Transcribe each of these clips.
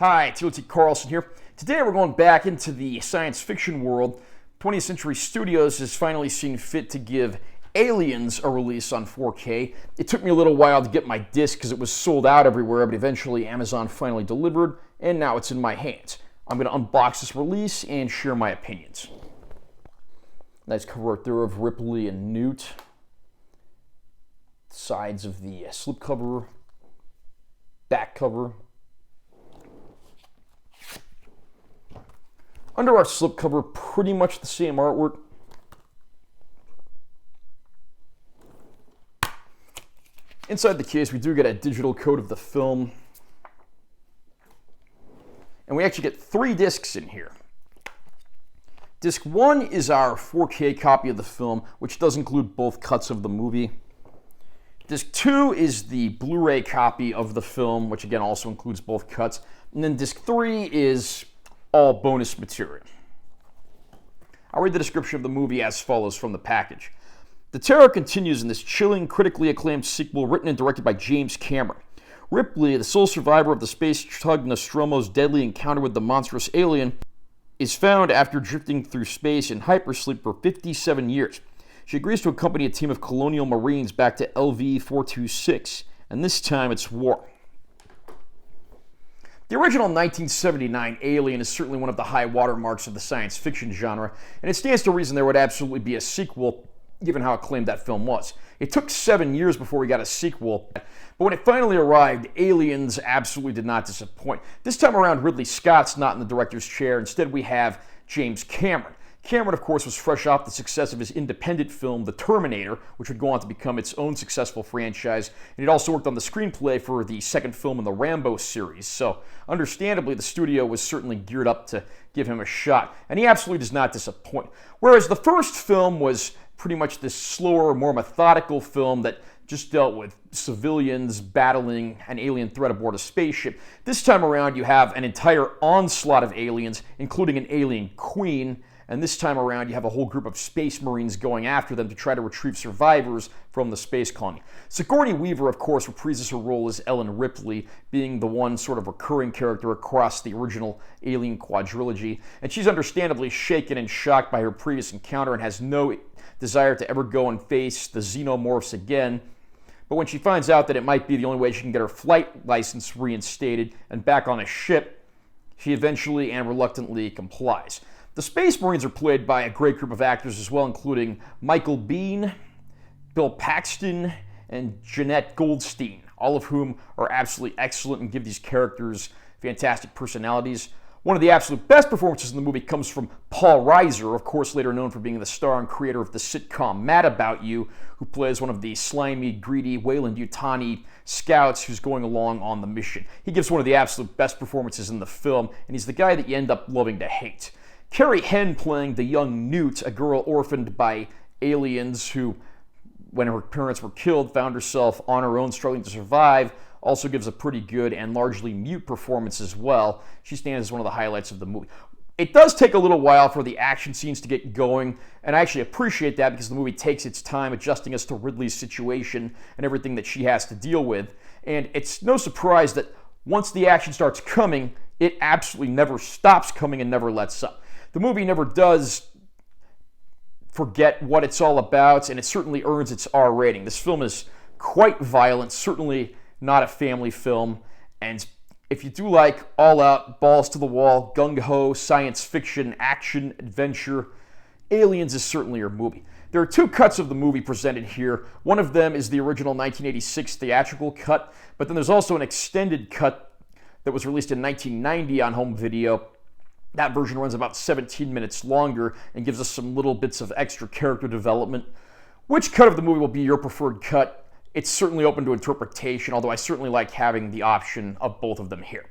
Hi, T.O.T. Carlson here. Today we're going back into the science fiction world. 20th Century Studios has finally seen fit to give Aliens a release on 4K. It took me a little while to get my disc because it was sold out everywhere, but eventually Amazon finally delivered, and now it's in my hands. I'm going to unbox this release and share my opinions. Nice cover art there of Ripley and Newt. Sides of the slipcover, back cover. Under our slipcover, pretty much the same artwork. Inside the case, we do get a digital code of the film. And we actually get 3 discs in here. Disc 1 is our 4K copy of the film, which does include both cuts of the movie. Disc 2 is the Blu-ray copy of the film, which again also includes both cuts. And then Disc 3 is all bonus material. I'll read the description of the movie as follows from the package. The terror continues in this chilling, critically acclaimed sequel written and directed by James Cameron. Ripley, the sole survivor of the space tug Nostromo's deadly encounter with the monstrous alien, is found after drifting through space in hypersleep for 57 years. She agrees to accompany a team of colonial marines back to LV-426, and this time it's war. The original 1979 Alien is certainly one of the high watermarks of the science fiction genre, and it stands to reason there would absolutely be a sequel, given how acclaimed that film was. It took 7 years before we got a sequel, but when it finally arrived, Aliens absolutely did not disappoint. This time around, Ridley Scott's not in the director's chair. Instead, we have James Cameron. Cameron, of course, was fresh off the success of his independent film, The Terminator, which would go on to become its own successful franchise, and he'd also worked on the screenplay for the second film in the Rambo series, so understandably, the studio was certainly geared up to give him a shot, and he absolutely does not disappoint. Whereas the first film was pretty much this slower, more methodical film that just dealt with civilians battling an alien threat aboard a spaceship. This time around, you have an entire onslaught of aliens, including an alien queen, and this time around, you have a whole group of space marines going after them to try to retrieve survivors from the space colony. Sigourney Weaver, of course, reprises her role as Ellen Ripley, being the one sort of recurring character across the original Alien quadrilogy, and she's understandably shaken and shocked by her previous encounter and has no desire to ever go and face the xenomorphs again. But when she finds out that it might be the only way she can get her flight license reinstated and back on a ship, she eventually and reluctantly complies. The Space Marines are played by a great group of actors as well, including Michael Biehn, Bill Paxton, and Jeanette Goldstein, all of whom are absolutely excellent and give these characters fantastic personalities. One of the absolute best performances in the movie comes from Paul Reiser, of course later known for being the star and creator of the sitcom Mad About You, who plays one of the slimy, greedy Weyland-Yutani scouts who's going along on the mission. He gives one of the absolute best performances in the film, and he's the guy that you end up loving to hate. Carrie Henn playing the young Newt, a girl orphaned by aliens who, when her parents were killed, found herself on her own struggling to survive, also gives a pretty good and largely mute performance as well. She stands as one of the highlights of the movie. It does take a little while for the action scenes to get going, and I actually appreciate that because the movie takes its time adjusting us to Ridley's situation and everything that she has to deal with. And it's no surprise that once the action starts coming, it absolutely never stops coming and never lets up. The movie never does forget what it's all about, and it certainly earns its R rating. This film is quite violent, certainly not a family film, and if you do like all-out, balls-to-the-wall, gung-ho, science fiction, action, adventure, Aliens is certainly your movie. There are 2 cuts of the movie presented here. One of them is the original 1986 theatrical cut, but then there's also an extended cut that was released in 1990 on home video. That version runs about 17 minutes longer and gives us some little bits of extra character development. Which cut of the movie will be your preferred cut? It's certainly open to interpretation, although I certainly like having the option of both of them here.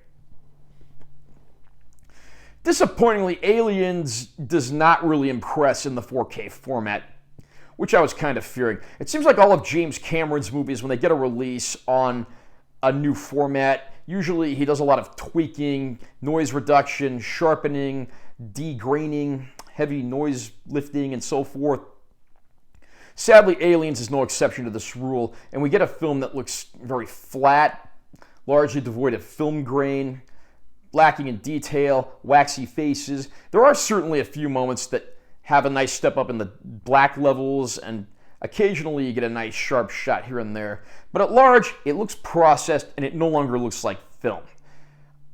Disappointingly, Aliens does not really impress in the 4K format, which I was kind of fearing. It seems like all of James Cameron's movies, when they get a release on a new format, usually he does a lot of tweaking, noise reduction, sharpening, degraining, heavy noise lifting, and so forth. Sadly, Aliens is no exception to this rule, and we get a film that looks very flat, largely devoid of film grain, lacking in detail, waxy faces. There are certainly a few moments that have a nice step up in the black levels, and occasionally you get a nice sharp shot here and there. But at large, it looks processed and it no longer looks like film.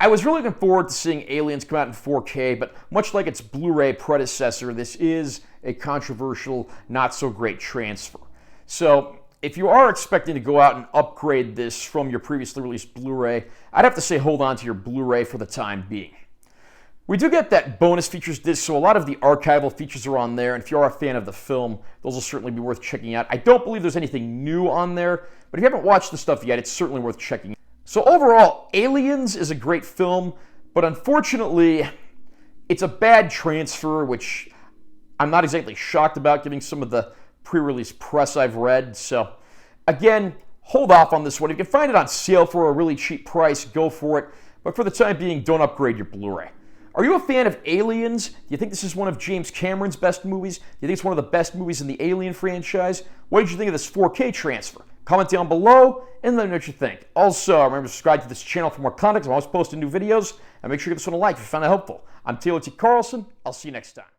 I was really looking forward to seeing Aliens come out in 4K, but much like its Blu-ray predecessor, this is a controversial, not so great transfer. So if you are expecting to go out and upgrade this from your previously released Blu-ray, I'd have to say hold on to your Blu-ray for the time being. We do get that bonus features disc, so a lot of the archival features are on there, and if you are a fan of the film, those will certainly be worth checking out. I don't believe there's anything new on there, but if you haven't watched the stuff yet, it's certainly worth checking out. So overall, Aliens is a great film, but unfortunately, it's a bad transfer, which I'm not exactly shocked about given some of the pre-release press I've read. So again, hold off on this one. If you can find it on sale for a really cheap price, go for it. But for the time being, don't upgrade your Blu-ray. Are you a fan of Aliens? Do you think this is one of James Cameron's best movies? Do you think it's one of the best movies in the Alien franchise? What did you think of this 4K transfer? Comment down below and let me know what you think. Also, remember to subscribe to this channel for more content. I'm always posting new videos. And make sure you give this one a like if you found it helpful. I'm Taylor T. Carlson. I'll see you next time.